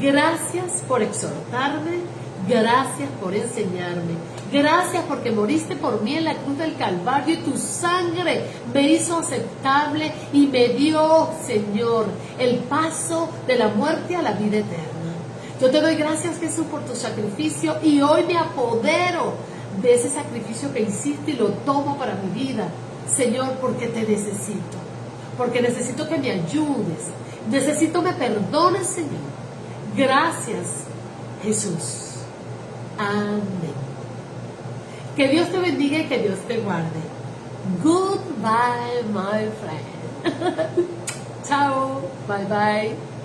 Gracias por exhortarme, gracias por enseñarme, gracias porque moriste por mí en la cruz del Calvario y tu sangre me hizo aceptable y me dio, Señor, el paso de la muerte a la vida eterna. Yo te doy gracias, Jesús, por tu sacrificio, y hoy me apodero de ese sacrificio que hiciste y lo tomo para mi vida, Señor, porque te necesito, porque necesito que me ayudes, necesito me perdones, Señor. Gracias, Jesús. Amén. Que Dios te bendiga y que Dios te guarde. Goodbye, my friend. Chao. Bye bye.